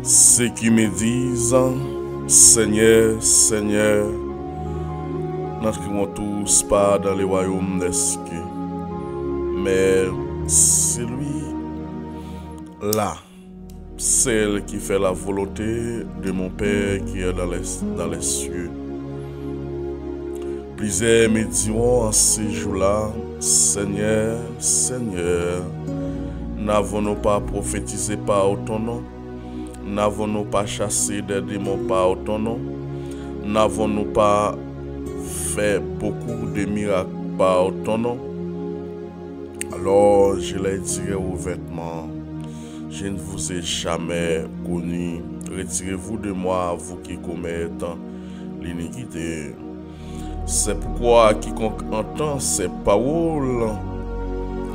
Ceux qui me disent, Seigneur, Seigneur, n'entreront tous pas dans le royaume des cieux, mais celui-là, celle qui fait la volonté de mon Père qui est dans les cieux. Plusieurs me diront en ces jours-là, Seigneur, Seigneur, n'avons-nous pas prophétisé par ton nom? N'avons-nous pas chassé des démons par ton nom? N'avons-nous pas fait beaucoup de miracles par ton nom? Alors je les dirai ouvertement, je ne vous ai jamais connu. Retirez-vous de moi, vous qui commettez l'iniquité. C'est pourquoi quiconque entend ces paroles,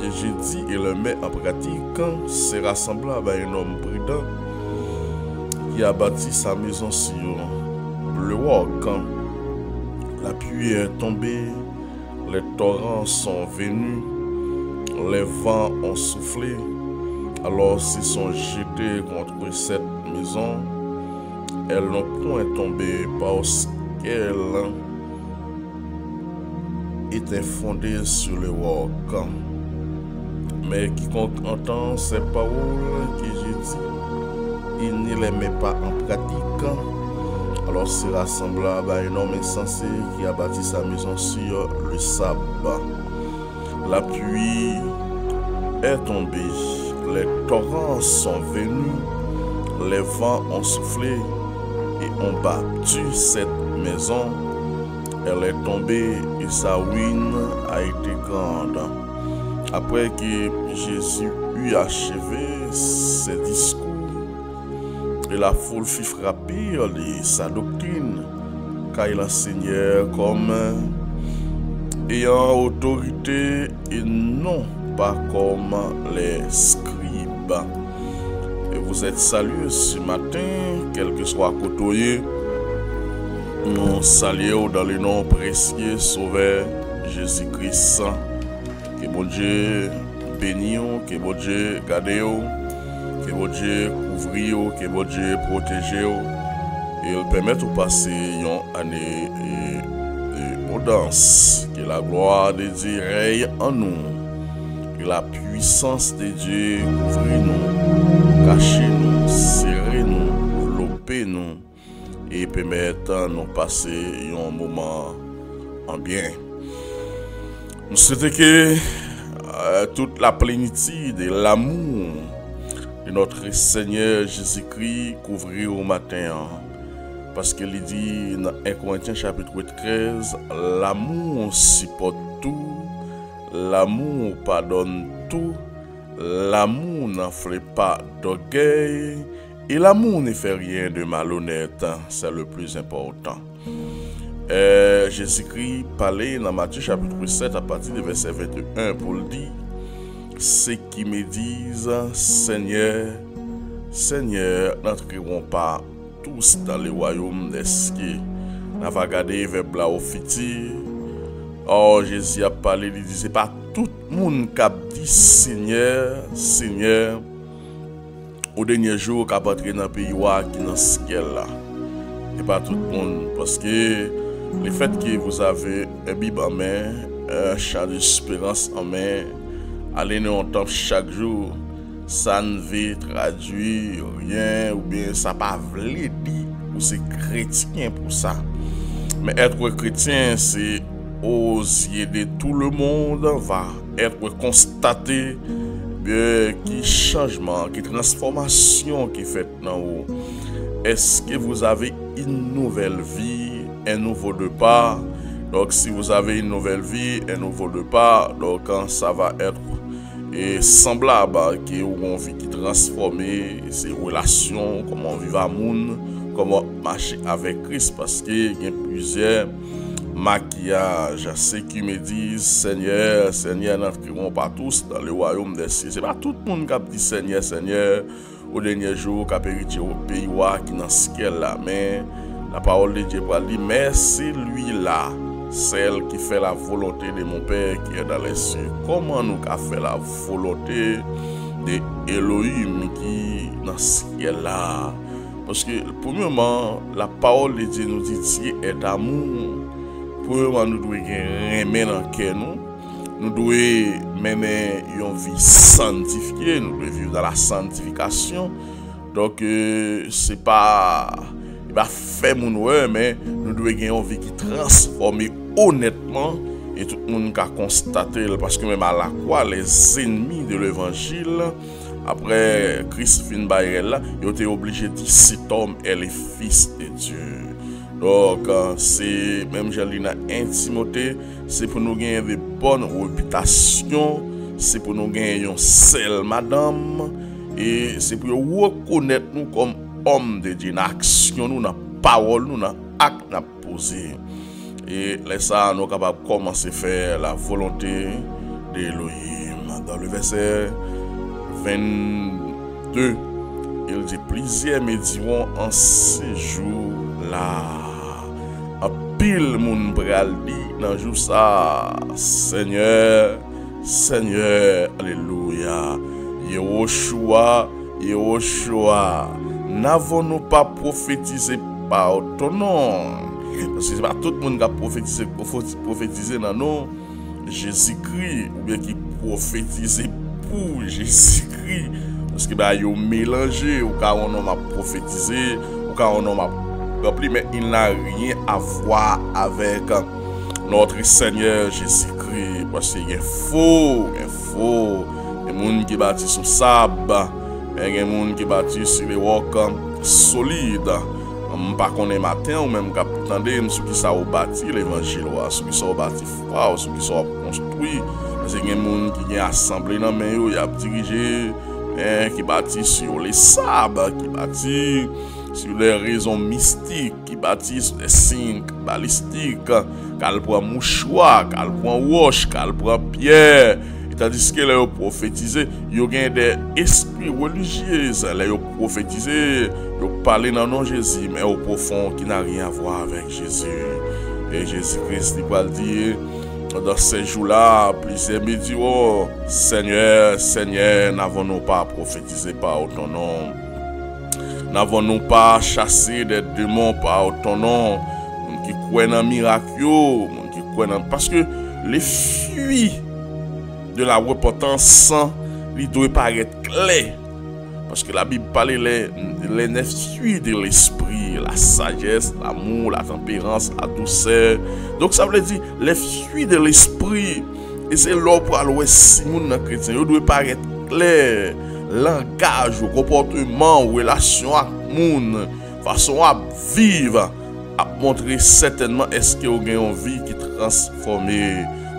et j'ai dit et le met en pratique, sera semblable à un homme prudent qui a bâti sa maison sur le roc. La pluie est tombée, les torrents sont venus, les vents ont soufflé, alors s'ils sont jetés contre cette maison, elles n'ont point tombé parce qu'elle était fondée sur le roc. Mais quiconque entend ces paroles que j'ai dit, il ne les met pas en pratique, alors sera semblable à un homme insensé qui a bâti sa maison sur le sable. La pluie est tombée, les torrents sont venus, les vents ont soufflé et ont battu cette maison. Elle est tombée et sa ruine a été grande. Après que Jésus eut achevé ses discours, et la foule fut frappée de sa doctrine, car il enseignait comme ayant autorité et non pas comme les scribes. Et vous êtes salués ce matin, quel que soit côtoyé. Nous saluons dans le nom précieux Sauveur Jésus-Christ. Que bon Dieu bénisse, que bon Dieu garde, que bon Dieu couvre, que bon Dieu protège. Et il permet de passer une année d'abondance. Que la gloire de Dieu règne en nous. Que la puissance de Dieu couvre nous, cache nous, serre nous, enveloppe nous. Et permettre de nous passer un moment en bien. Nous souhaitons que toute la plénitude de l'amour de notre Seigneur Jésus-Christ couvre au matin. Parce qu'il dit dans 1 Corinthiens chapitre 13, l'amour supporte tout, l'amour pardonne tout, l'amour n'enfle pas d'orgueil, et l'amour ne fait rien de malhonnête, c'est le plus important. Jésus-Christ parlait dans Matthieu chapitre 7 à partir du verset 21 pour le dire, ceux qui me disent Seigneur, Seigneur, n'entreront pas tous dans le royaume des cieux. On va regarder vers là au futur. Oh, Jésus a parlé, il disait pas tout le monde qui a dit Seigneur, Seigneur. Au dernier jour, qui a entré dans le pays qui est dans ce ciel là. Et pas tout le monde. Parce que le fait que vous avez un Bible en main, un chant d'espérance en main, allez dans le temple chaque jour, ça ne veut traduire rien, ou bien ça ne veut pas dire ou c'est chrétien pour ça. Mais être chrétien, c'est oser de tout le monde, va être constaté. Qui changement, qui transformation qui est faite dans vous. Est-ce que vous avez une nouvelle vie, un nouveau départ? Donc si vous avez une nouvelle vie, un nouveau départ, donc ça va être semblable à une vie qui transforme ses relations, comment vivre à monde, comment marcher avec Christ, parce qu'il y a plusieurs maquillage, ceux qui me disent Seigneur, Seigneur, n'entreront pas tous dans le royaume des cieux. C'est pas tout le monde qui a dit Seigneur, Seigneur au dernier jour, qui a hérité au pays qui est dans ce ciel là. Mais la parole de Dieu va dire, mais c'est lui-là, celle qui fait la volonté de mon Père qui est dans les cieux. Comment nous avons fait la volonté de Elohim qui est dans ce ciel là? Parce que, premièrement, la parole de Dieu nous dit Dieu est amour. Premièrement, nous devons aimer dans le cœur. Nous devons mener une vie sanctifiée. Nous devons vivre dans la sanctification. Donc, c'est pas. Il va faire mon ouais, mais nous devons avoir une vie qui transforme honnêtement. Et tout le monde a constaté, parce que même à la croix, les ennemis de l'évangile, après Christ fin Bayrel, ils ont été obligés de dire cet homme est le fils de Dieu. Donc, c'est même Jalina Timothée, c'est pour nous gagner de bonnes réputations, c'est pour nous gagner une seule madame, et c'est pour reconnaître nous comme hommes de Dieu, dans l'action, nous, dans la parole, nous, dans l'acte, nous posé. Et là, ça, nous sommes capables de commencer à faire la volonté d'Élohim. Dans le verset 22, il dit plusieurs me diront en ces jours-là. Un pile moun pral dit dans jour ça, Seigneur, Seigneur, alléluia. Yehoshua, Yehoshua, n'avons-nous pas prophétisé par ton nom? Parce que c'est pas tout le monde qui a prophétisé dans nous Jésus-Christ, ou bien qui prophétisé pour Jésus-Christ. Parce que bah, ils ont mélangé, ou car on a prophétisé, ou car on a rempli, mais il n'a rien à voir avec notre Seigneur Jésus-Christ. Parce qu'il y a faux, il y a faux. Il y a des gens qui bâtissent sur le sable, il y a des gens qui bâtissent sur les rocs solides. Pas qu'on est matin ou même qu'à attendre ceux qui sont bâti l'évangile, ceux qui sont bâti foi, ceux qui sont construits. C'est des gens qui ont assemblé dans les mains, qui ont dirigé, qui bâtissent sur les sables, qui bâtissent sur les raisons mystiques, qui bâtissent sur les signes balistiques, qui prend mouchoir, qui prend roche, qui prend pierre. Tandis que les prophétisés, ils ont des esprits religieux, les prophétisés, ils ont parlé dans le nom de Jésus, mais au profond qui n'a rien à voir avec Jésus. Et Jésus-Christ, il va dire, dans ces jours-là, plusieurs me diront, Seigneur, Seigneur, n'avons-nous pas prophétisé par ton nom? N'avons-nous pas chassé des démons par ton nom? Qui croient dans le miracle, qui croient dans... Parce que les fuites de la repentance, il doit paraître clair. Parce que la Bible parle les 9 fruits de l'esprit, la sagesse, l'amour, la tempérance, la douceur. Donc ça veut dire les fruits de l'esprit. Et c'est là pour aller si moun nan chrétien, il doit paraître clair. Langage, comportement, relation avec moun, façon à vivre, à montrer certainement est-ce que vous avez une vie qui transforme.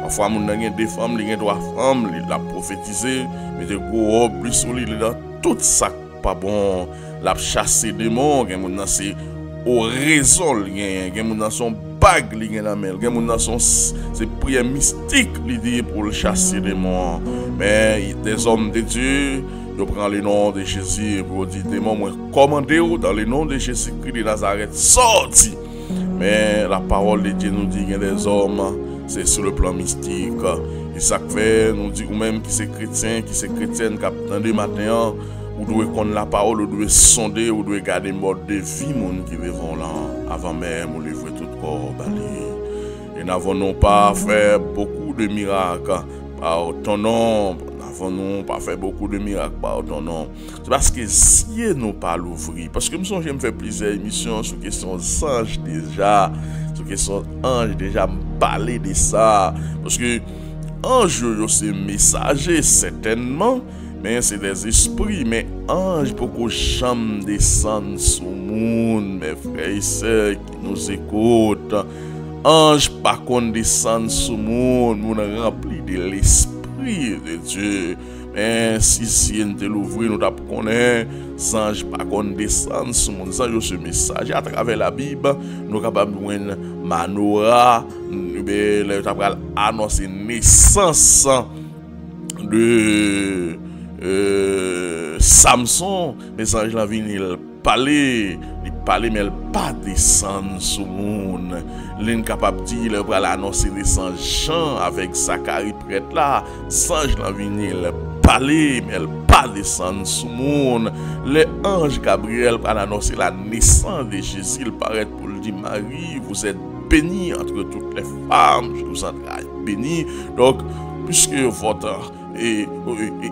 Parfois, moun nan gen des femmes, li gen 3 femmes, il a prophétisé, mais de gros robes, plus solide, dans tout ça pas bon, la chasser des démons, gen moun nan c'est au raison, gen moun nan son bague, li gen nan mel, gen moun nan son c'est prière mystique, l'idée pour le chasser des démons. Mais des hommes de Dieu, ils prennent le nom de Jésus pour dire démons, moi commandez dans le nom de Jésus-Christ de Nazareth, sorti. Mais la parole de Dieu nous dit qu'il y a des hommes, c'est sur le plan mystique. Et ça fait, nous dit, ou même qui c'est chrétien, qui c'est chrétienne, qui attendent matin, ou doit connaître la parole, ou doit sonder, ou doit garder mode de vie, moun qui vivent là, avant même, ou livrer tout corps, bali. Et n'avons-nous pas fait beaucoup de miracles par ton nom? N'avons-nous pas fait beaucoup de miracles par ton nom? C'est parce que si nous pas l'ouvrir, parce que nous sommes, j'aime faire plusieurs émissions sur question anges déjà, sur question anges déjà, parler de ça, parce que ange c'est messager certainement, mais c'est des esprits, mais ange beaucoup jamais descendent sur le monde, mes frères et sœurs qui nous écoutent. Ange pas qu'on descend sur le monde, nous rempli de l'esprit de Dieu. Mais si nous te l'ouvrir, nous t'apprenons connaître, ange pas qu'on descend sur le monde, ange ce message à travers la Bible, nous sommes capables de voir Manora, nous sommes annoncer naissance de Samson, mais ange la vie il parlait, mais elle pas descendre sur le monde. L'un capable de dire, il va annoncer les Jean avec Zacharie prêtre là, ange la vie il parlait, mais elle pas descendre sur le monde. Les anges Gabriel pour annoncer la naissance de Jésus. Il paraît pour le dire, Marie, vous êtes bénie entre toutes les femmes. Je vous entraille bénie. Donc, puisque votre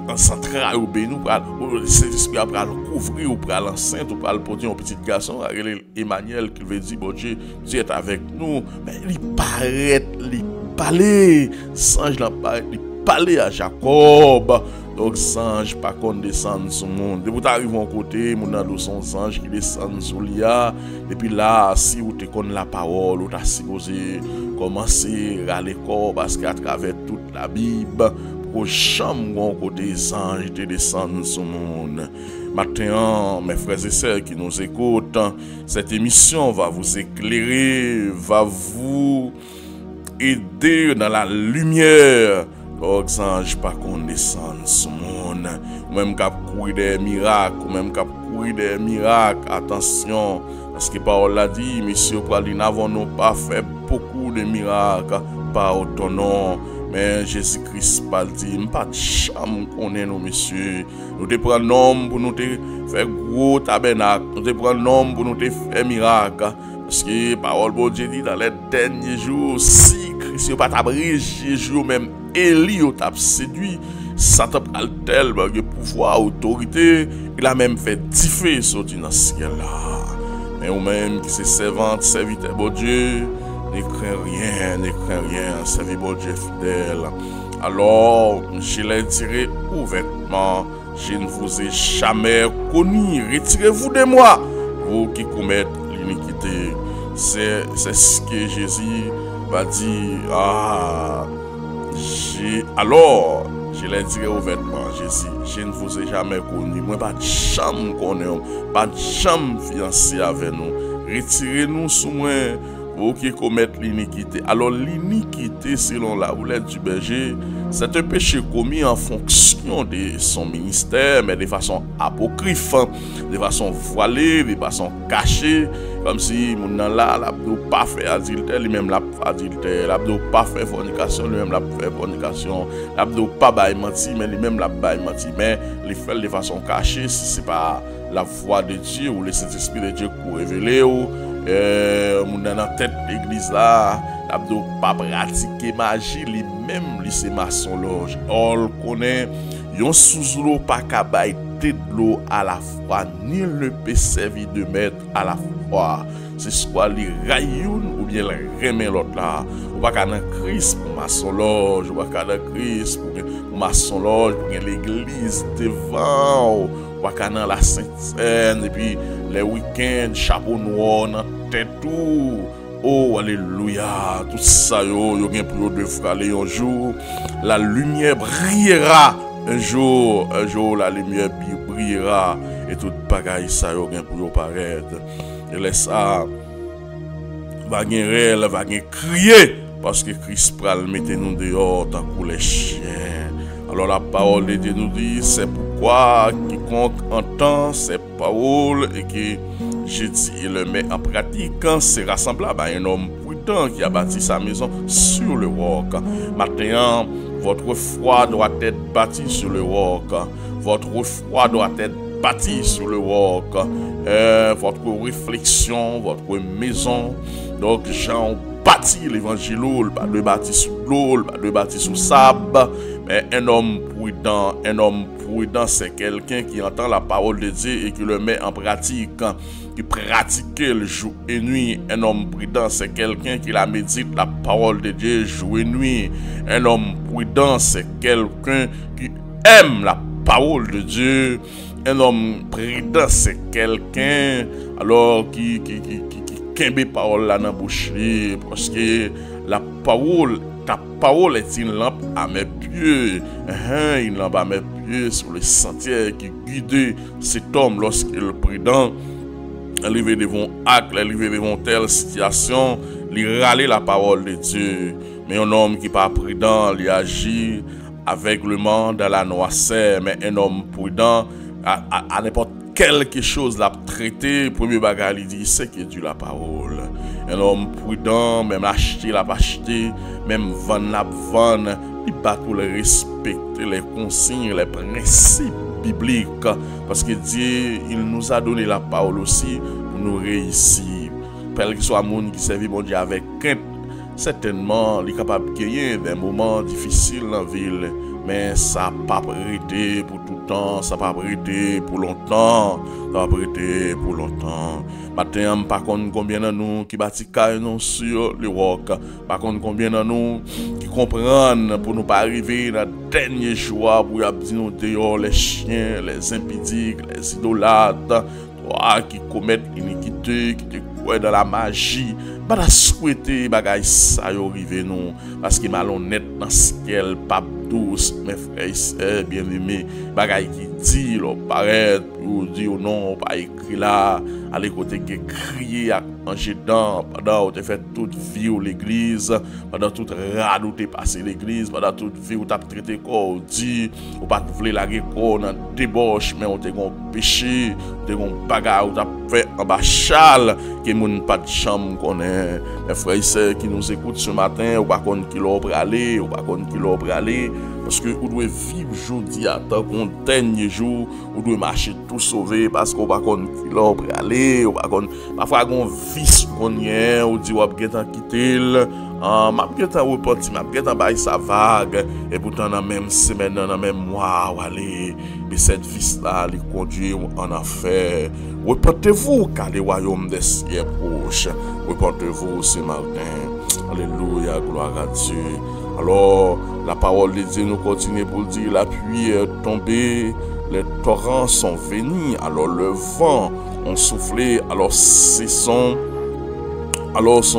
en central ou béni, le Saint-Esprit va le couvrir ou pour l'enceinte ou pour le porter un petit garçon, Emmanuel qui veut dire, bon Dieu, Dieu est avec nous. Mais il paraît, il parlait, singe il parlait à Jacob. Donc, singe pas qu'on descend sur le monde. Depuis que tu arrives à côté, mon ado son ange qui descend sur l'IA. Et puis là, si vous te connaissez la parole, ou tu as supposé commencer à l'école parce qu'à travers toute la Bible, pour chambre côté des anges te descendent sur le monde. Maintenant, mes frères et sœurs qui nous écoutent, cette émission va vous éclairer, va vous aider dans la lumière. Donc, ange pas qu'on descende sur le monde. Ou même qu'à courir des miracles, ou même qu'à courir des miracles. Attention, parce que parole l'a dit, monsieur, nous n'avons pas fait beaucoup de miracles par ton nom. Mais Jésus-Christ pas dit, pas de chambre qu'on est nous, monsieur. Nous te prenons nom pour nous te faire gros tabernacle. Nous te prenons nom pour nous te faire miracle. Parce que parole de Dieu dit dans les derniers jours, si Christ n'a pas t'abri, Jésus même Élie t'a séduit, Satan a tel pouvoir, autorité, il a même fait differ sortir dans ce ciel là. Mais ou même qui se servante, serviteur bon Dieu, ne crains rien, servez bon Dieu fidèle. Alors, je l'ai tiré ouvertement, je ne vous ai jamais connu, retirez-vous de moi, vous qui commettez l'iniquité. C'est ce que Jésus va dire. Alors, je l'ai dit ouvertement, Jésus, je ne vous ai jamais connu. Moi, pas de chambre qu'on est, pas de chambre fiancée avec nous. Retirez-nous sous moi, vous qui commettez l'iniquité. Alors, l'iniquité, selon la houlette du berger, c'est un péché commis en fonction de son ministère, mais de façon apocryphe, de façon voilée, de façon cachée, comme si mon là, l'abdo pas fait adultère, lui-même l'a adultère, l'abdo pas fait fornication, lui-même l'a fait fornication, l'abdo pas bail menti, mais lui-même l'a bail menti, mais il fait de façon cachée, si c'est pas la voix de Dieu ou le Saint-Esprit de Dieu pour révéler ou mon dans la tête l'église là, l'abdo pas pratiquer magie, lui-même c'est maçon loge. On connaît yon sous l'eau pas kabay de l'eau à la fois, ni le peut servir de maître à la fois. C'est soit les rayoun ou bien les remet l'autre là. Ou pas qu'à Christ pour maçon loge, ou pas qu'à Christ pour maçon loge, pour l'église devant, ou pas qu'à la Sainte-Seine, et puis les week-ends, chapeau noir dans tête tout. Oh, alléluia, tout ça, yo gen pour de fraller un jour, la lumière brillera. Un jour, la lumière brillera et tout bagaille ça yo gen pour paraître. Et laisse ça, va gen rel, va gen crier, parce que Christ pral mette nous dehors tant que les chiens. Alors la parole de Dieu nous dit, c'est pourquoi quiconque entend ces paroles et que je dis et le met en pratique, sera semblable à un homme prudent qui a bâti sa maison sur le roc. Maintenant, votre foi doit être bâtie sur le roc. Votre foi doit être bâtie sur le roc. Votre réflexion, votre maison. Donc, Jean bâtit l'évangile, pas de bâti sur l'eau, pas de bâti sur sable. Mais un homme prudent, c'est quelqu'un qui entend la parole de Dieu et qui le met en pratique, qui pratique le jour et nuit. Un homme prudent, c'est quelqu'un qui la médite la parole de Dieu jour et nuit. Un homme prudent, c'est quelqu'un qui aime la parole de Dieu. Un homme prudent, c'est quelqu'un alors qui kembe parole là dans bouche parce que la parole, ta parole est une lampe à mes pieds, une lampe à mes pieds sur les sentiers qui guide cet homme lorsqu'il est prudent. Arrivé devant acte, arrivé devant telle situation, il râle la parole de Dieu. Mais un homme qui n'est pas prudent, il agit aveuglement dans la noirceur. Mais un homme prudent, à n'importe quelque chose l'a traité, premier bagage il dit c'est que Dieu la parole. Un homme prudent, même acheter l'a pas acheté, même vendre la vendre, il va tout les respecter les consignes, les principes biblique. Parce que Dieu, il nous a donné la parole aussi pour nous réussir. Quel que soit le monde qui servent bon Dieu avec crainte, certainement, il est capable de gagner des moments difficiles dans la ville. Mais ça n'a pas prêté pour tout le temps, ça n'a pas prêté pour longtemps, ça n'a pas prêté pour longtemps. Maintenant, par contre, combien de nous qui bâtissent sur le rock, par contre, combien de nous qui comprennent pour ne pas arriver dans le dernier jour pour dire dehors les chiens, les impudiques, les idolâtres, toi qui commettent l'iniquité, qui te croient dans la magie. Pas souhaiter bagay ça yo rive nous parce que malhonnête dans ce qu'elle pas douce mes frères et sœurs bien-aimés bagay qui dit là paraît ou dit non pas écrit là aller côté qui crier à manger dedans pendant tu fait toute vie à l'église pendant toute radou t'es passé l'église pendant toute vie où t'as traité corps dit ou pas vouloir la corps dans débauche mais on te gon péché te gon bagay ou t'as fait en bas chal que moun pas de chambre connaît. Mes frères et sœurs qui nous écoutent ce matin, ou pas qu'on qui l'ont aller, ou pas qu'on qui l'ont aller, parce que vous devez vivre aujourd'hui à tant qu'on dernier jour, vous devez marcher tout sauvé, parce qu'on pas qu'on qui l'ont aller, ou pas qu'on parfois qu'on vice qu'on y est, ou dit ou bien quitter m'a bien reparti, m'a bien bail sa vague, et pourtant dans même semaine, dans même mois, ou aller, mais cette vis là, les conduit en affaire. Reportez-vous car le royaume des cieux proche. Reportez-vous ce matin. Alléluia, gloire à Dieu. Alors, la parole de Dieu nous continue pour dire la pluie est tombée, les torrents sont venus, alors le vent ont soufflé, alors sont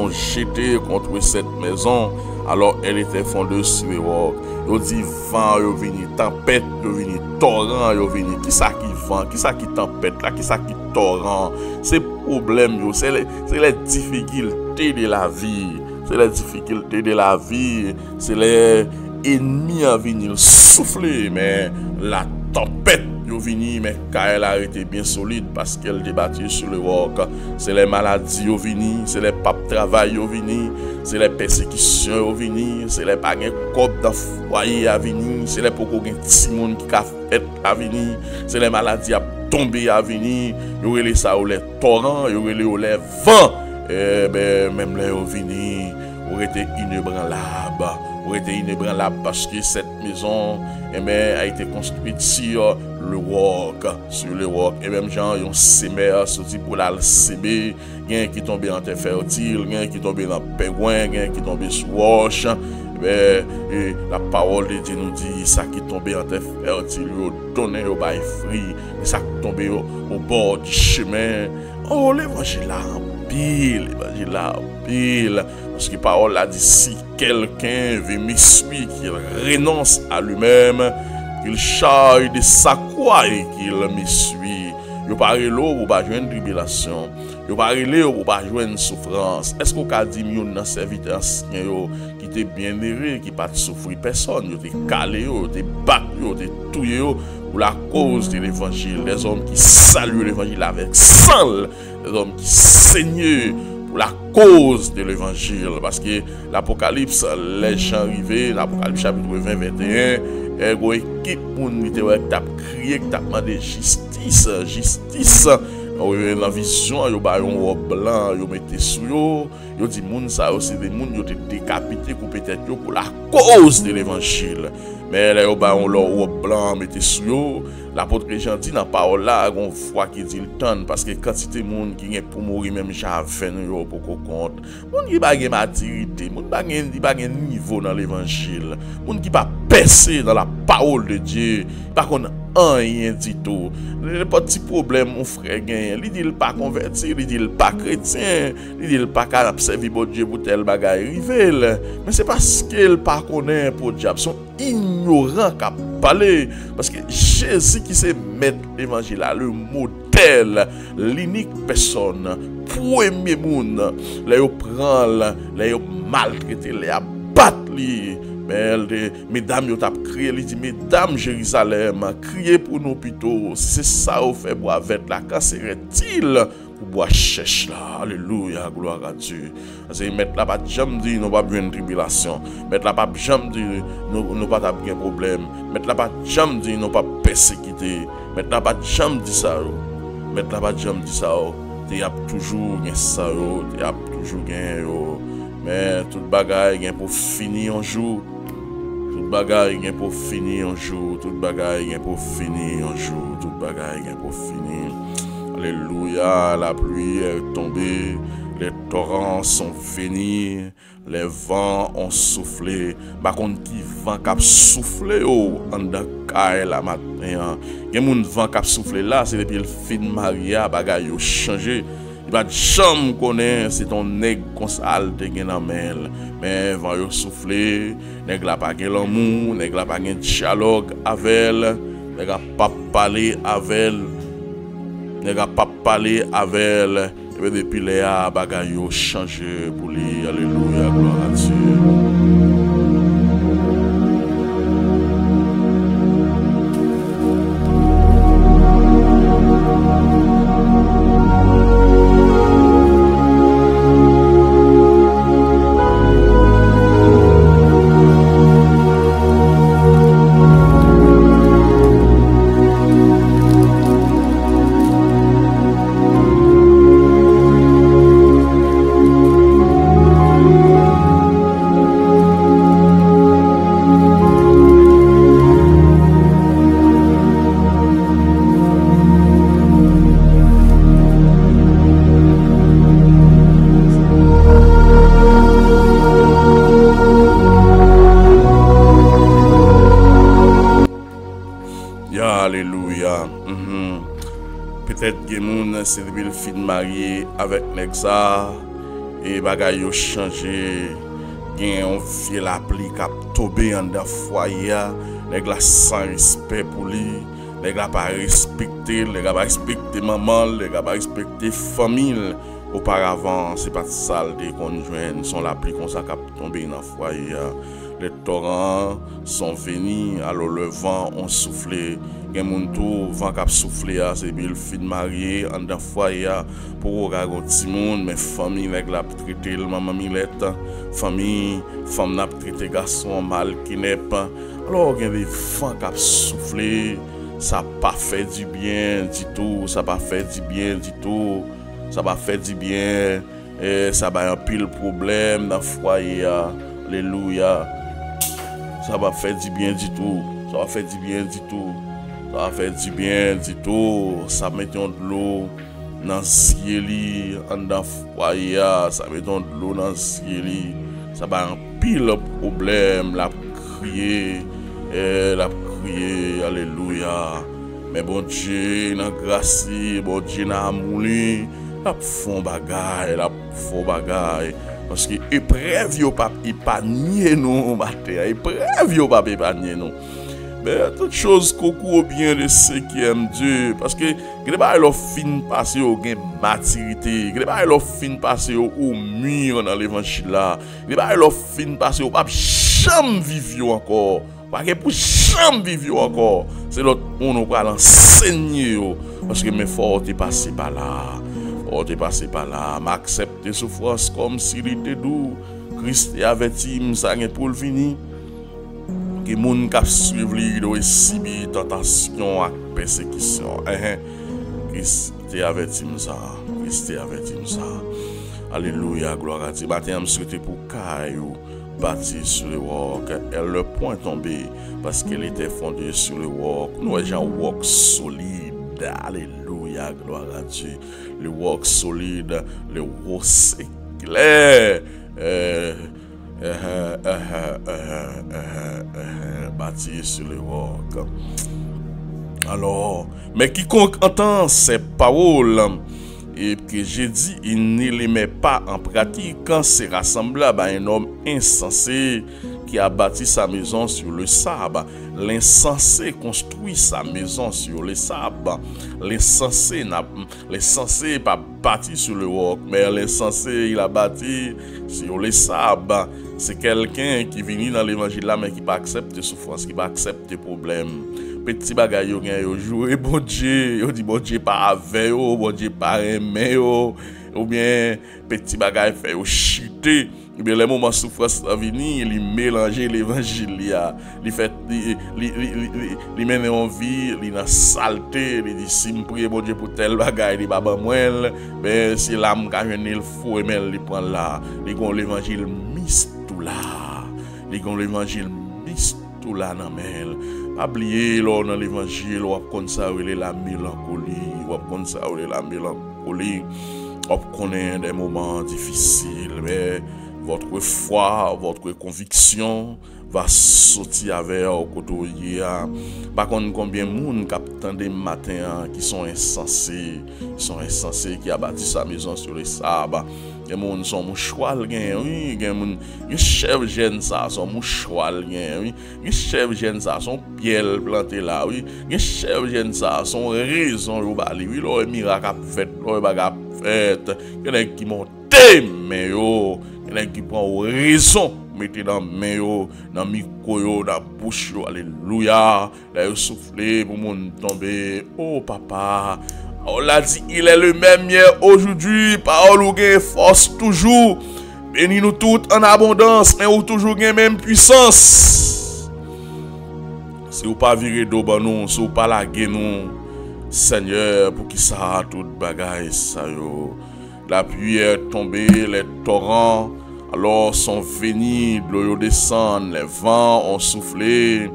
jetés contre cette maison, alors elle était fondée sur les rocs. Yo dit vent, yo vini tempête, yo vini torrent, yo vini qui ça qui vent, qui ça qui tempête là, qui ça qui torrent. C'est problème yo, c'est les difficultés de la vie. C'est les difficultés de la vie, c'est les ennemis à venir souffler, mais la tempête yo vini, mais car elle a été bien solide parce qu'elle débattit sur le roc. C'est les maladies yo vini, c'est les papes travail yo vini, c'est les persécutions yo vini, c'est les bagay cop dans foyer à vini, c'est les poko gen ti moun qui ka fait à vini, c'est les maladies à tomber à vini, yo relé ça ou les torrents, yo relé ou les vents, même les yo vini, ou été inébranlable. Été inébranlable parce que cette maison a été construite sur le roc, et même gens ont sémé sorti pour la sémer, gain qui tombé en terre fertile, gain qui tombé dans pingouin, gain qui tombé sous roche. Et la parole de Dieu nous dit ça qui tombé en terre fertile, donné au bail fruit, et ça qui tombé au bord du chemin. Oh, l'évangile là en pile, l'évangile là en pile. Parce que la parole a dit si quelqu'un veut me suivre, qu'il renonce à lui-même, qu'il charge de sa croix et qu'il me suit. Il pas relou pour pas joindre tribulation. Il pas relou pour pas joindre souffrance. Est-ce qu'on a dit mieux dans serviteur ancien qui était bien heureux, qui pas souffrir personne, il était calé, il était battu, il était tué pour la cause de l'évangile. Les hommes qui saluent l'évangile avec sang, les hommes qui saignent pour la cause de l'évangile, parce que l'Apocalypse, les gens arrivés, l'Apocalypse chapitre 20-21, et une équipe qui a crié, qui a demandé justice. Dans la vision, ils ont un blanc, ils ont mis sous eux, ils ont dit que ça aussi des gens qui ont été décapités peut-être pour la cause de l'évangile. Mais là, ils ont leur blanc, mis sous eux. L'apôtre Jean dit dans la parole là, on voit qu'il dit le temps, parce que quantité de monde qui est pour mourir, même j'avais nous pour qu'on compte. Monde qui n'a pas de maturité, monde qui n'a pas de niveau dans l'évangile, monde qui n'a pas percé dans la parole de Dieu, par contre, rien du tout. Le petit problème, mon frère, il dit pas converti, il dit pas chrétien, il dit pas capable de servir pour Dieu pour tel bagaille rivel. Mais c'est parce qu'il pas connaît pour Dieu, ils sont ignorants qu'à parler. Parce que Jésus qui sait mettre l'évangile là, le modèle, l'unique personne, premier monde, là il prend, là il maltraité, là il abattre. Mais mesdames, vous avez crié, il dit, mesdames Jérusalem, criez pour nous plutôt. Si c'est ça vous fait pour avec la, quand serait-il pour boire chèche là. Alléluia, gloire à Dieu. Parce que mettre là pas jamais dit nous pas besoin de tribulation. Mettre là pas jamais dit nous pas de problème. Mettre là pas jamais dit nous pas persécuté. Mettre là pas jamais dit ça. Mettre là pas jamais dit ça. Il y a toujours gain ça, il y a toujours gain. Mais toute bagaille gain pour finir un jour. Toute bagaille gain pour finir un jour. Toute bagaille gain pour finir un jour. Toute bagaille gain pour finir. Alléluia, la pluie est tombée, les torrents sont venus, les vents ont soufflé. Par contre, qui vent qui soufflé en dakay la matin. Il y a un vent qui soufflé là, c'est depuis le fin Maria, bagaille a changé. Il va jamais connaître c'est ton nèg consal te gen nan mel. Mais vent yo soufflé, nèg la pas gen l'amour, nèg la pas gen dialogue avec, nèg la pas parler avec. Ne ga pas parler avec elle. Et depuis là, bagay yo changé pour lui. Alléluia, gloire à Dieu. Peut-être que moun c'est depuis le fin marié avec Nexa et bagay yo changé. Gen on vie la pli k'ap tombé en da foyer, nèg la sans respect pour lui, nèg la pas respecté, nèg la pas respecté maman, nèg la pas respecté famille. Auparavant, c'est pas sale des conjoints sont la pli comme ça k'ap tombé dans foyer. Les torrents sont venus, alors le vent ont soufflé. Gen moun tou vent k'ap soufflé, c'est bien le fin marié en dans foyer pour regarder petit monde, mais famille nèg la traité le maman Milette, famille femme n'a traité garçon mal qui n'est pas. Alors gen des vent k'ap soufflé, ça pas fait du bien du tout, ça pas fait du bien du tout, ça pas fait du bien et ça va un pile problème dans foyer. Alléluia. Ça va faire du bien du tout. Ça va faire du bien du tout. Ça va faire du bien du tout. Ça met de l'eau dans le ciel, dans le foyer. Ça met de l'eau dans le ciel. Ça va un pile problème. La crier. Alléluia. Mais bon Dieu, dans grâce, bon Dieu, dans amour, la font bagaille, la font bagaille. Parce que épreuve yo pas épargner nous matin, épreuve yo pas épargner nous. Mais toute chose coucou bien de ceux qui aiment Dieu parce que gré ba leur fin passer au gain maturité, gré ba leur fin passer au mûr dans l'évangile là. Gré ba leur fin passer au pas jamais vivre encore. Pas que pour jamais vivre encore. C'est l'autre on nous va l'enseigner parce que mes forts t'es passé par là. Oh, t'es passé par là, m'accepte tes souffrances comme s'il était doux. Christ est averti, ça n'est pour le fini. Que moun k'ap suivre lui doit subir tentation et persécution. Christ est averti ça. Christ est averti ça. Alléluia, gloire à Dieu. Matin, je souhaite pour Caillou bâti sur le roc. Elle le point tombé parce qu'elle était fondée sur le roc. Nous avons un roc solide. Alléluia, gloire à Dieu. Le roc solide, le roc clair. Bâti sur le roc. Alors, mais quiconque entend ces paroles et que j'ai dit, il ne les met pas en pratique quand c'est rassemblable à un homme insensé qui a bâti sa maison sur le sable. L'insensé construit sa maison sur le sable. L'insensé n'est pas bâti sur le roc, mais l'insensé, il a bâti sur le sable. C'est quelqu'un qui vient dans l'évangile là, mais qui pas accepter souffrance, qui pas accepter problème. petit bagay yo gen yo jouer bon Dieu, yo dit bon Dieu pas avec yo, bon Dieu pas aimer yo, ou bien petit bagay fait yo chiter. Et bien les moments souffrance la vini, il mélanger l'évangile il fait il mène en vie, il dans saleté, il dit si me prie bon Dieu pour tel bagay, il baba moi, ben si l'âme ka joine il faut aimer il prend là, il gon l'évangile mis tout là. Il gon l'évangile mis tout là dans mel. Pas oublier là dans l'évangile, on comme ça la mélancolie, on comme ça la mélancolie. On connaît des moments difficiles, mais votre foi, votre conviction va sortir avec au côté. Par contre, combien de monde qui des matins qui sont insensés, qui a bâti sa maison sur les sables. Les gens sont mouchoirs, oui, les chefs jeunes ça sont mouchoirs, oui, les chefs jeunes ça sont pierres plantées là, oui, les chefs jeunes ça sont raisons, oui, le miracle fait, le bagage fait, il y en a qui montent, mais yo. Il y en a qui prennent raison, mettez dans main yo, dans micro yo, dans bouche yo, alléluia. Là yo souffler pour moun tomber. Oh papa, on l'a dit, il est le même hier aujourd'hui, parole ou gain force toujours. Bénis nous toutes en abondance, mais ou toujours gain même puissance. Si ou pas virer d'eau ban nous, si ou pas laguer nous, Seigneur, pour qui ça tout bagaille ça yo. La pluie est tombée, les torrents alors sont venus, l'eau descend, les vents ont soufflé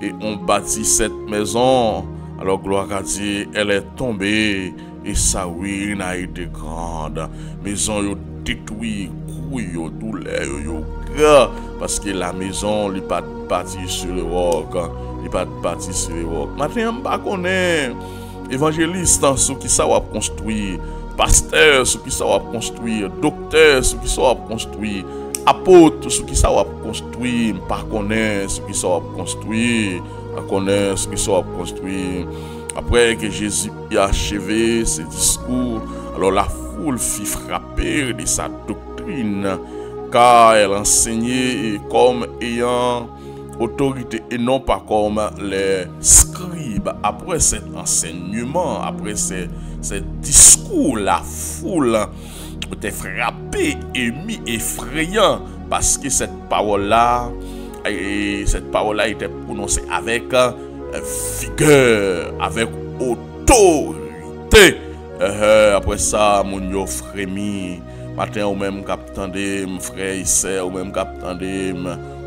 et ont bâti cette maison. Alors gloire à Dieu, elle est tombée et sa ruine a été grande. Maison yo détruit, couille yo, douleur yo grand parce que la maison n'est pas bâtie sur le roc, n'est pas bâtie sur le roc. Maintenant, on pas connaît évangéliste ceux qui savent construire. Pasteur, ceux qui savent construire, docteur, ceux qui savent construire, apôtre, ceux qui savent construire, pas connaître, ceux qui savent construire, pas connaître, ceux qui savent construire. Après que Jésus a achevé ses discours, alors la foule fit frapper de sa doctrine, car elle enseignait comme ayant autorité et non pas comme les scribes. Après cet enseignement, après ces discours, la foule était frappée et mis effrayant parce que cette parole-là était prononcée avec vigueur, avec autorité. Après ça, mon yo frémi. Matin ou même captandé, frère et sœur, ou même captandé,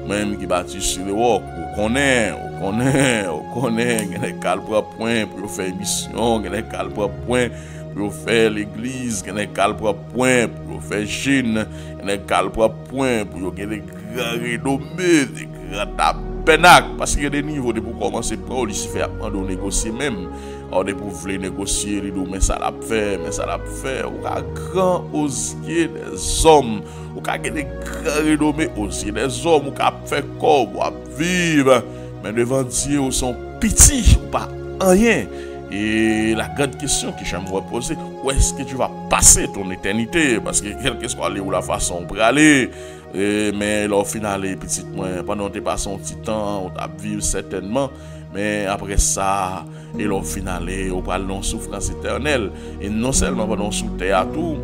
même qui bâtit sur le roc, on connaît, il y a des calpres point pour faire émission, il y a des calpres point pour faire l'église, il y a des calpres point pour faire Chine, il y a des calpres point pour faire des grands renommés, des grands tabernacles, parce qu'il y a des niveaux de pour commencer pour Lucifer à négocier même. On est pour vouloir négocier, mais ça l'a fait, ou a grand osier des hommes, ou a des grands renommés osier des hommes, ou a fait corps, ou a vivre, mais devant Dieu, ou sont petits, ou pas rien. Et la grande question que j'aimerais poser, où est-ce que tu vas passer ton éternité? Parce que quel que soit la façon pour aller, mais au final, petit moins, pendant que tu passes un petit temps, on va vivre certainement. Mais après ça, et au final, on parle de souffrance éternelle. Et non seulement pendant sous terre, tout,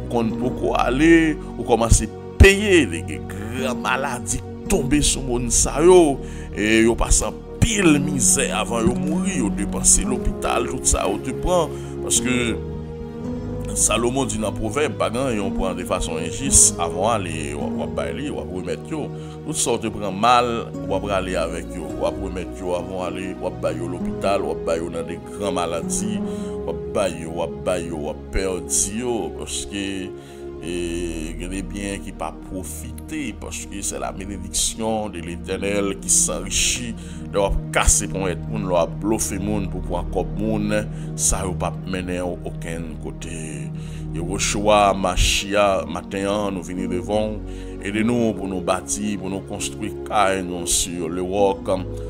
qu'on peut aller, on commence à payer les grandes maladies tomber sur mon sayo, et on passe en pile misère avant de mourir, on dépense l'hôpital, tout ça, on te prend. Parce que Salomon dit dans le proverbe, et on prend de façon injuste avant d'aller, on va bailler, on va remettre. Tout ça, on te prend mal, on va aller avec eux. On va remettre avant d'aller, on va bailler l'hôpital, on va bailler dans des grandes maladies, on va bailler, on va perdre, parce que il y a des biens qui ne pas profiter, parce que c'est la bénédiction de l'Éternel qui s'enrichit, de casser pour être moun, de bluffer moun pour pouvoir couper moun, ça ne va pas mener à aucun côté. Yoshua, Machia, matin, nous venons devant, aidez-nous pour nous bâtir, pour nous construire nous sur le roc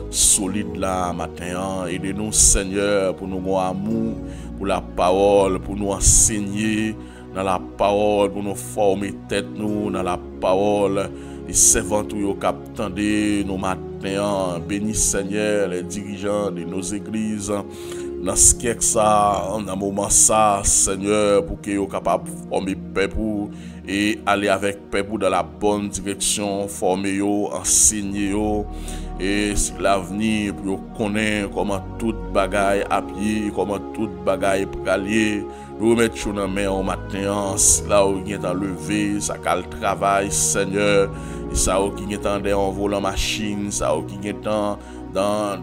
solide là, matin, aidez-nous Seigneur pour nous avoir amour, pour la parole, pour nous enseigner dans la parole, pour nous former tête nous dans la parole, les servants qui attendent nos matins. Bénis Seigneur les dirigeants de nos églises. Dans ce qui est ça, dans un moment ça, Seigneur, pour qu'ils soient capables de former peuple et aller avec peuple dans la bonne direction, former, enseigner, et si l'avenir pour connaître comment toute bagaille à pied, comment toute bagaille pour aller, nous mettons dans main au matin, là où il est enlevé, ça cal travail, Seigneur, et ça où il est en volant machine, ça où il est dans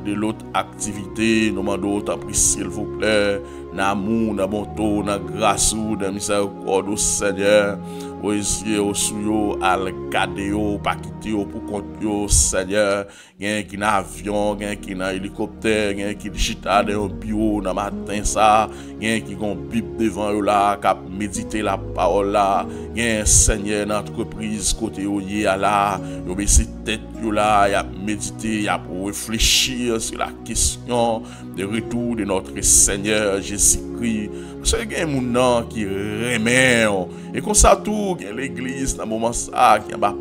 de l'autre activité, nous demandons tant pis s'il vous plaît, d'amour, dans bon taux, dans grâce ou dans miséricorde au Seigneur, au essayer au souyo, à le garder, pas quitter pour compte yo, Seigneur, gen qui n'a avion, gen qui n'a hélicoptère, gen qui chita dans un bureau dans matin ça, gen qui gon Bible devant eux là, cap méditer la parole là, gen Seigneur dans entreprise côté yo yé là, yo baisser tête yo là, y a méditer, y a pour réfléchir sur la question de retour de notre Seigneur Jésus-Christ. Parce que gen moun nan qui remet et comme ça tout gen l'église dans moment ça qui a pas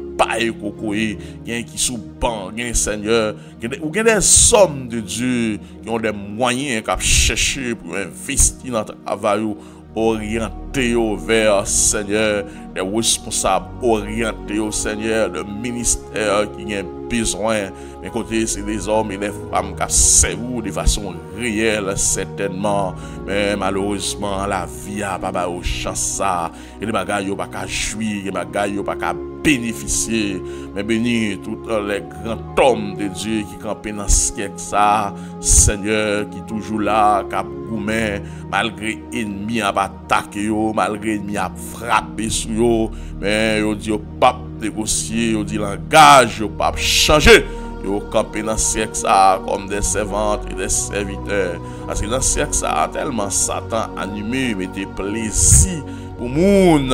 kokoé, gen qui sous ban, gen Seigneur, ou gen des hommes de Dieu qui ont des moyens qu'à chercher pour investir dans le travail, orienter vers Seigneur, des responsables orientés au Seigneur, le ministère qui a besoin, mais côté c'est des hommes et des femmes qui servent de façon réelle certainement, mais malheureusement la vie a pas au chance ça, et les bagages yo pas qu'à jouir, les bagages yo pas qu'à bénéficier, mais bénis tous les grands hommes de Dieu qui campent dans ce qui est ça, Seigneur qui toujours là, cap gourmet, malgré ennemi a attaqué yo, malgré ennemi a frappé sur yo, mais yo dit yo pas négocier, yo dit langage yo pas changer. Yo campé dans ce siècle ça comme des servantes et des serviteurs. Parce que dans ce siècle ça tellement Satan animé, mettez plaisir pour moun.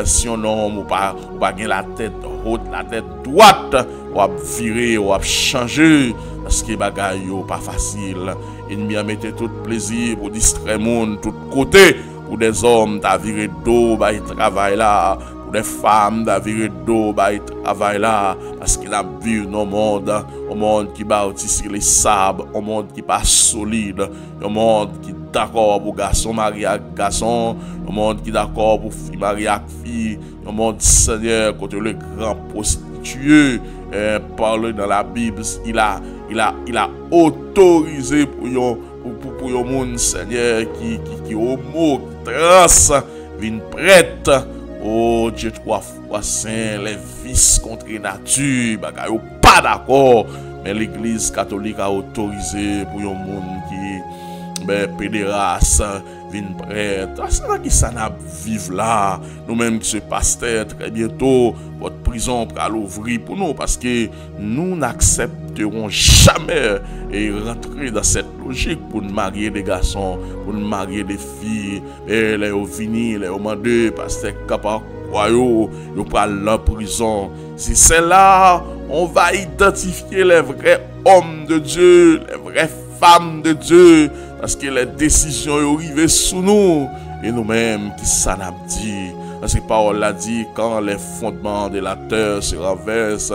Si on homme ou pas gagner la tête haute, la tête droite, ou a virer, ou a changer. Parce que bagay yo pas facile. Ennemi a mettez tout plaisir pour distraire moun tout côté. Pour des hommes ta viré dos, bah travail là. Des femmes d'avirer d'eau bah travail là parce qu'il a vu dans un monde qui bâti sur les sables, un monde qui pas solide, un monde qui d'accord pour garçon marié avec garçon, un monde qui d'accord pour fille mariée avec fille, un monde Seigneur côté le grand prostitué parle dans la Bible, il a autorisé pour un monde Seigneur qui homo trans vient prête. Oh Dieu trois fois saint, les vices contre nature, bagay yo pas d'accord, mais l'église catholique a autorisé pour un monde qui pédéraste vin prêtre. C'est là qui ça n'a vivre là. Nous-mêmes qui se pasteur très bientôt votre prison pour l'ouvrir pour nous parce que nous n'accepterons jamais et rentrer dans cette logique pour nous marier des garçons, pour nous marier des filles, et les venir, les demander parce que capable yo pas la prison. Si c'est là, on va identifier les vrais hommes de Dieu, les vraies femmes de Dieu, parce que les décisions arrivent sous nous et nous-mêmes qui ça n'a dit. Parce que parole l'a dit, quand les fondements de la terre se renversent,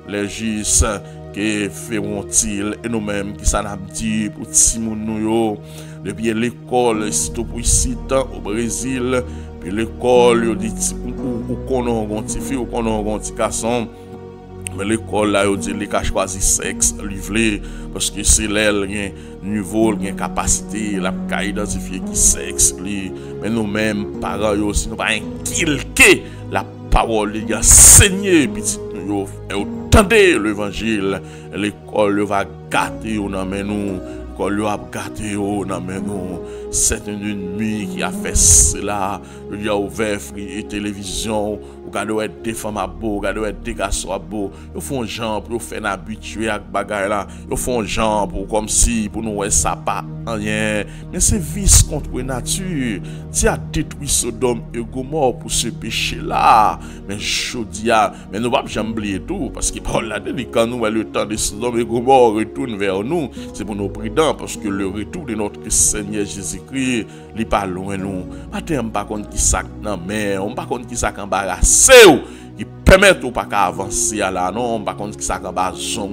les justes que feront-ils? Et nous-mêmes qui ça n'a dit pour Timoun nous depuis l'école, surtout pour ici au Brésil, puis l'école, il dit ou qu'on a un petit fille ou qu'on a un petit garçon. Mais l'école là, il dit les cas choisi sexe livré parce que c'est l'aile gain niveau, gain capacité, la ka identifier qui sexe li. Mais nous-mêmes parents yo si nous pas inculquer la parole, il y a enseigner petit nous yo entendez l'évangile, l'école va gâter dans nous. L'école va gâter dans nous. C'est un ennemi qui a fait cela. Il a ouvert la télévision. Vous être des femmes à beau, vous être des garçons à beau. Ils font genre pour faire habituer à bagaille là. Ils font genre pour comme si pour nous ça pas rien. Mais c'est vice contre la nature. Dieu a détruit Sodome et Gomorrhe pour ce péché là. Mais je dis mais nous pas jamais oublier tout parce que Paul a dit quand nous le temps de Sodome et Gomorrhe retourne vers nous, c'est pour nous prudents parce que le retour de notre Seigneur Jésus-Christ n'est pas loin nous. Matin on pas contre qui sac dans mer, on pas contre qui sac embarrassé qui permettre ou pas qu'à avancer à la non, par contre qui ça en bas son,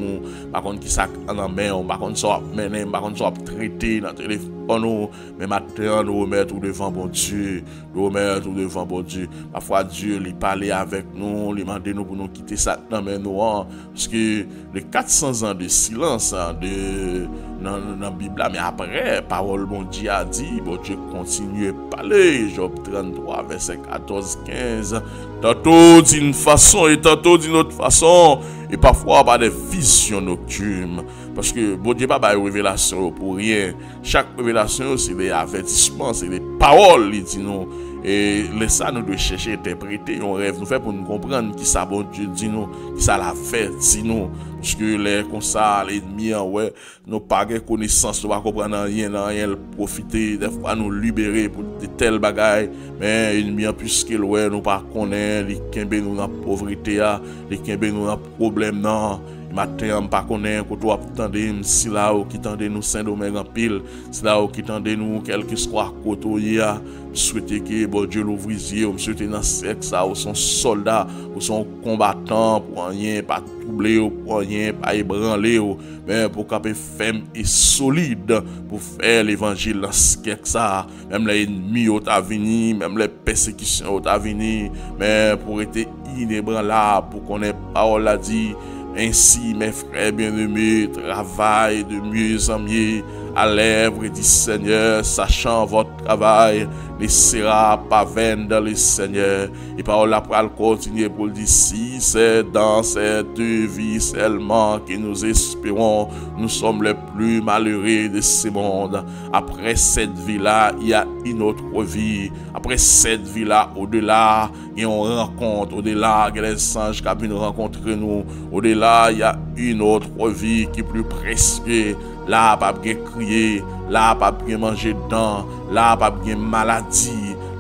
par contre qui ça en main, par contre ça mener, par contre ça traiter dans téléphone nous, mais maintenant nous remettre tout devant bon Dieu, nous remettre tout devant bon Dieu. Parfois Dieu lui parler avec nous, lui demander nous pour nous quitter ça dans mais nous parce que les 400 ans de silence dans la Bible, mais après parole bon Dieu a dit, bon Dieu continue à parler. Job 33 verset 14-15. Tantôt d'une façon et tantôt d'une autre façon, et parfois par des visions nocturnes. Parce que bon Dieu pas de révélation pour rien. Chaque révélation, c'est des avertissements, c'est des paroles, il dit nous. Et ça, nous devons chercher à interpréter un rêve. Nous fait pour nous comprendre qui ça bon Dieu dit nous, qui ça l'a fait, dit nous. Parce que les comme ça, l'ennemi, ouais, nous pas de connaissance, nous pas comprendre rien, profiter, des fois nous libérer pour de telles bagailles. Mais l'ennemi, puisque ouais, nous pas connaître, les kembe nous dans la pauvreté, les kembe nous dans le problème, non. Matin, on pas connaître quand on attend si là où qui tendait nous Saint-Domingue en pile, si là où qui tendait nous quel que soit côté a souhaiter que bon Dieu l'ouvre les yeux, souhaiter dans sexe ça ou son soldat ou son combattant pour rien pas troubler ou pour rien pas ébranler mais pour capable ferme et solide pour faire l'évangile dans ce ça, même les ennemis au venir, même les persécutions au venir, mais pour être inébranlable pour qu'on ait parole à dire. Ainsi, mes frères bien-aimés, travaillez de mieux en mieux à l'œuvre du Seigneur, sachant votre travail ne sera pas vain dans le Seigneur. Et parole après, elle continue pour dire si c'est dans cette vie seulement que nous espérons, nous sommes les plus malheureux de ce monde. Après cette vie-là, il y a une autre vie. Après cette vie-là, au-delà, il y a une rencontre. Au-delà, il y a les anges qui viennent rencontrer nous. Au-delà, il y a une autre vie qui est plus précieuse. Là, pas bien crier. Là, pas bien manger dedans. Là, pas bien maladie.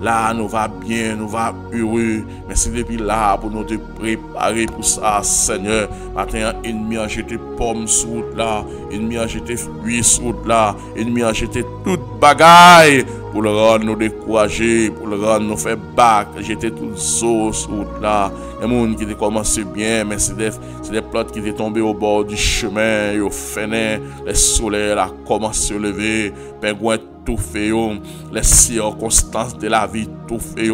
Là, nous va bien, nous va heureux. Mais c'est depuis là pour nous te préparer pour ça, Seigneur. Maintenant, ennemi a jeté pomme sur route là. Ennemi a jeté fruits sur route là. Ennemi a jeté toute bagaille pour le rendre nous décourager, pour le rendre nous faire bac, jeter toutes sauces sur route là. Les gens qui ont commencé bien, mais c'est des plantes qui étaient tombées au bord du chemin, au fenêtre, les soleils là commencent à se lever, pingouins tout fait, les circonstances de la vie tout fait,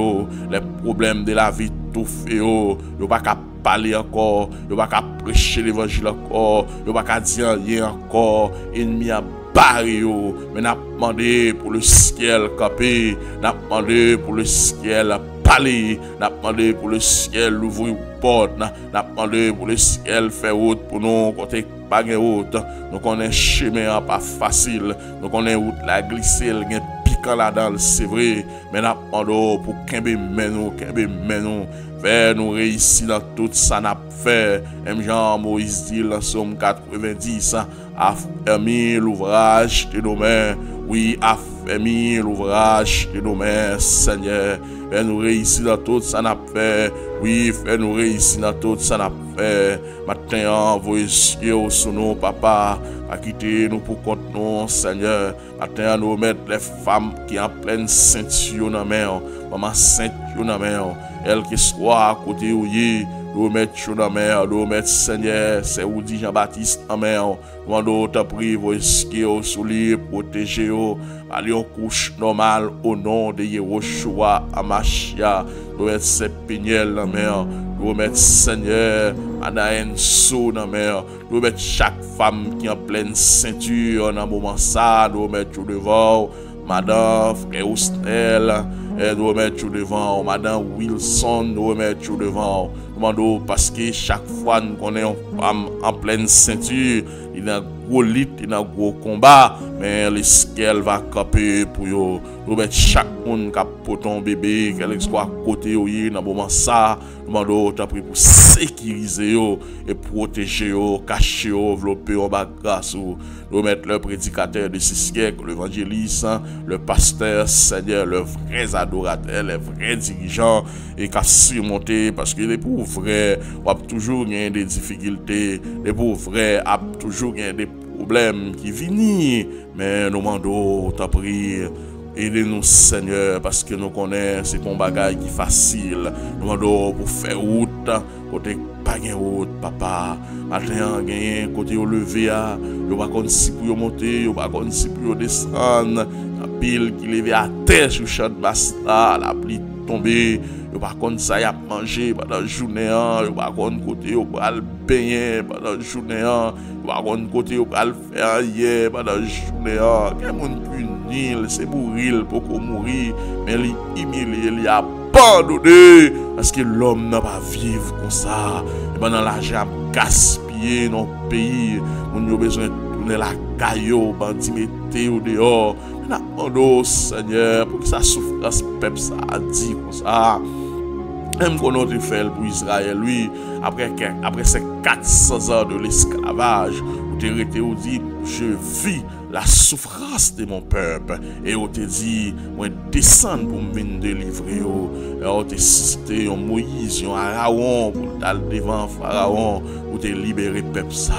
les problèmes de la vie tout fait, yo pas qu'à parler encore, yo pas qu'à prêcher l'évangile encore, yo pas qu'à dire rien encore, ennemi a barré yo, mais n'a demandé pour le ciel capé, n'a demandé pour le ciel parler, n'a demandé pour le ciel ouvrir porte, n'a demandé pour le ciel faire route pour nous côté pas de route, nous connaissons chemin pas facile, nous connaissons route la glisser, il piquant là-dedans, c'est vrai, mais n'a demandé pour kembe menou, faire nous réussir dans tout ça n'a fait. Même Jean Moïse dit dans Somme 90, affermi l'ouvrage de nos mains. Oui, affermi l'ouvrage de nos mains, Seigneur. Fais nous réussir dans tout ça n'a fait. Oui, fais nous réussir dans tout ça n'a fait. Maintenant, envoyez sur nous, papa. Pas quitter nous pour compte nous, Seigneur. Maintenant, nous mettre les femmes qui en pleine ceinture dans la main. Maman ceinture dans la main. Elle qui soit à côté où y nous mettre dans la mer, nous mettre Seigneur, c'est où dit Jean-Baptiste en mer, nous te prie, vous esquer au soleil, protéger, aller en couche normale au nom de Yehoshua Amashia, nous mettre ces pignelles dans la mer, nous mettre Seigneur, Anaïn Sou dans la mer, nous mettre chaque femme qui est en pleine ceinture dans un moment ça, nous mettre tout devant, Madame Frère Oustel, nous remettons devant, Madame Wilson, nous remettons devant. Nous parce que chaque fois nous connaissons une femme en pleine ceinture, il y a un gros lit, il y a un gros combat, mais l'esquelle va camper pour eux. Nous mettons chaque monde qui a poton bébé, quel que soit à côté, dans le moment ça, nous demandons pour sécuriser et protéger, cacher, développer en bas grâce. Nous mettons le prédicateur de ce siècle, l'évangéliste, le pasteur, Seigneur, le vrai adorateur, les vrais dirigeants, et qui a surmonté parce que les pauvres frères ont toujours des difficultés, les pauvres frères ont toujours des problèmes qui viennent, mais nous demandons, t'as pris, Aidez-nous, Seigneur, parce que nous connaissons, c'est ton bagage qui est facile. Nous demandons pour faire route, côté pas de route, papa. Matin, gagné, côté au lever, vous pas connaître si pour monter, vous pas connaître si pour descendre. La pile qui lève à terre sur le champ de basse là, la pluie tomber. Vous pas connaître ça, y a manger pendant la journée, vous pas connaître côté, vous pas le baigner pendant la journée, vous pas connaître côté, vous pas le faire hier pendant la journée. Quel monde punit, c'est mourir pour qu'on mourir, mais il humilié, il abandonné, parce que l'homme n'a pas vivre comme ça. Et pendant l'argent gaspillé dans le pays, on a besoin de tourner la caillou, bandit mettez au dehors. On Seigneur, pour que sa souffrance, peuple, ça a dit comme ça. Même qu'on a fait pour Israël, lui, après ces 400 ans de l'esclavage, où tu es dit, je vis la souffrance de mon peuple. Et on te dit, moi descendre pour me venir délivrer. Et on te cité un Moïse, un Aaron, pour aller devant Pharaon, pour te libérer peuple ça.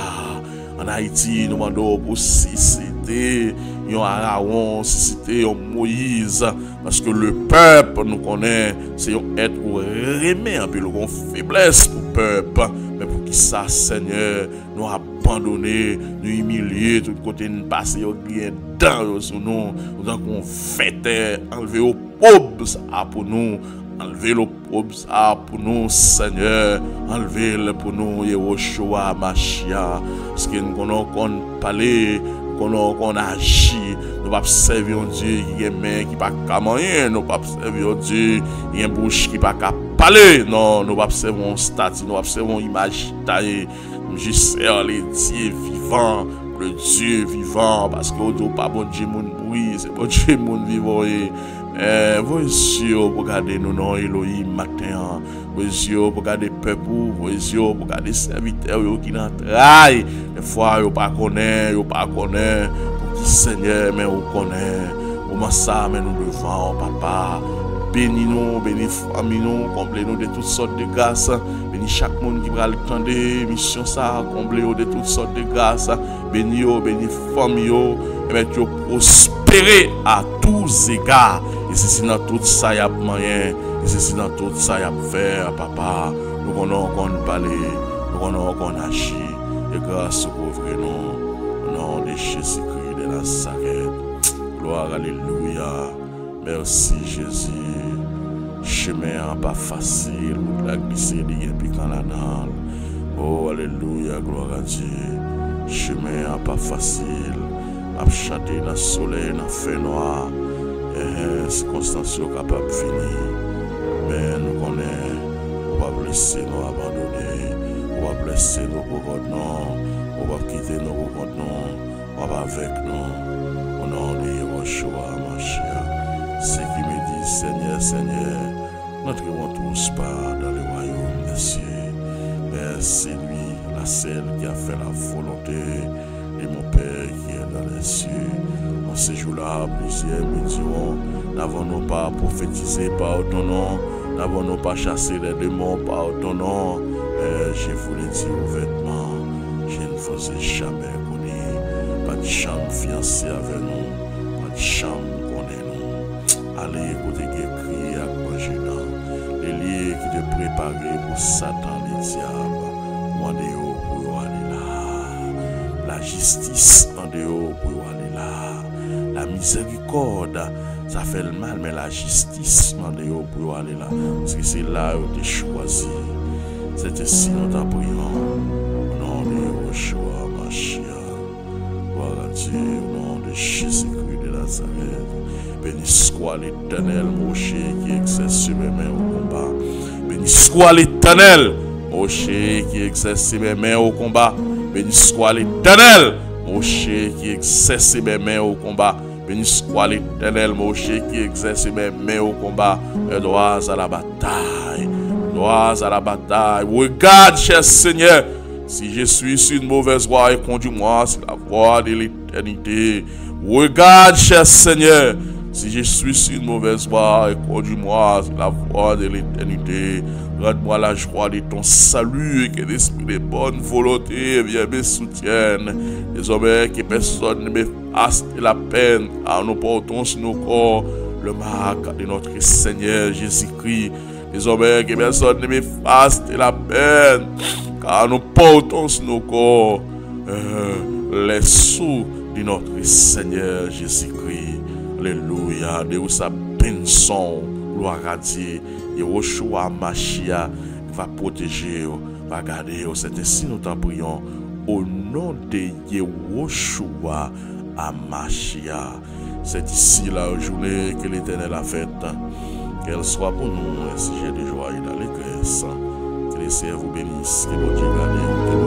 En Haïti, nous demandons pour citer un Aaron, citer un Moïse, parce que le peuple nous connaît, c'est un être pour remettre un peu de faiblesse pour le peuple, mais pour qui ça, Seigneur, nous abandonner, nous humilier, tout côté nous passer au bien dans sur nous, nous avons fait enlever au pauvre ça pour nous. Enlevez le pauvre ça pour nous, Seigneur. Enlevez-le pour nous, Yehoshua, Machia. Parce que nous connaissons parler, qu'on agit. Nous ne pouvons pas servir un Dieu qui est main, qui n'est pas camoyen. Nous ne pouvons pas servir un Dieu qui est bouche, qui n'est pas parler. Non, nous ne pouvons pas servir un statut, nous ne pouvons pas servir un image taillée. Nous juste les dieux vivants, le Dieu vivant. Parce que nous ne pas bon Dieu, mon bruit, c'est bon Dieu, mon vivant. Voici pour garder nous non Elohim matin. Voici pour garder peuple, voici pour garder serviteurs qui n'entraillent. Des fois yo pas connaît, pour qui Seigneur mais on connaît. Comment ça mais nous devant papa. Bénis-nous, bénis famille nous, comblez-nous de toutes sortes de grâces. Bénis chaque monde qui va le tendre mission ça, comblez-nous de toutes sortes de grâces. Bénis-nous, bénis famille et mettez-nous prospérer à tous égards. Et c'est dans tout ça y a moyen, et c'est dans tout ça y a faire, papa. Nous connaissons qu'on parler, nous connaissons qu'on agit. Et grâce au vrai nom, au nom de Jésus-Christ de Nazareth. Gloire, alléluia. Merci Jésus. Chemin pas facile, la glisser des piquants la dalle. Oh, alléluia, gloire à Dieu. Chemin pas facile, à chanter dans le soleil, dans le feu noir. Circonstances capables de finir. Mais nous connaissons, on va blesser, nous abandonner, on va blesser nos pauvres noms, on va quitter nos pauvres noms, on va avec nous. Au nom de Yehoshua, Mashiach. Ce qui me dit, Seigneur, Seigneur, n'entrons tous pas dans le royaume des cieux. Mais c'est lui, la seule qui a fait la volonté de mon Père qui est dans les cieux. En ce jour-là, plusieurs me diront, n'avons-nous pas prophétisé par ton nom, n'avons-nous pas chassé les démons par ton nom. Je vous l'ai dit ouvertement, je ne vous ai jamais connu, pas de chambre fiancée avec nous, pas de chambre connaît nous. Allez écouter qui crie à manger dans les lieux qui te préparent pour Satan, les diables. Moi, dehors pour aller là. La justice en dehors pour aller là. La miséricorde, ça fait le mal, mais la justice, pour aller là. Parce que c'est là où tu es choisi. C'est ici nous t'en prions. Au nom de Yehoshua, Mashiach. Gloire à Dieu, au nom de Jésus-Christ de Nazareth. Béni soit l'Éternel, Moshe, qui exerce sur mes mains au combat. Béni soit l'Éternel, Moshe, qui exerce mes mains au combat. Béni soit l'Éternel, Moshe qui exerce mes mains au combat. Béni soit l'Éternel, Moshe qui exerce mes mains au combat. Gloire à la bataille. Gloire à la bataille. Regarde, cher Seigneur, si je suis sur une mauvaise voie et conduis-moi sur la voie de l'éternité. Regarde, cher Seigneur, si je suis sur une mauvaise voie et conduis-moi sur la voie de l'éternité. Rends-moi la joie de ton salut et que l'esprit de bonne volonté vienne me soutienne. Désormais que personne ne me néfastes et la peine, car nous portons sur nos corps le marque de notre Seigneur Jésus-Christ. Désormais, que personne ne m'efface de la peine, car nous portons sur nos corps les sous de notre Seigneur Jésus-Christ. Alléluia. De où sa benson, gloire à Dieu. Yehoshua Machia va protéger, va garder. C'est ainsi nous t'en prions au nom de Yehoshua Machia. C'est ici la journée que l'Éternel a faite. Qu'elle soit pour nous un sujet de joie et d'allégresse. Que les cieux vous bénissent, que bon Dieu garde.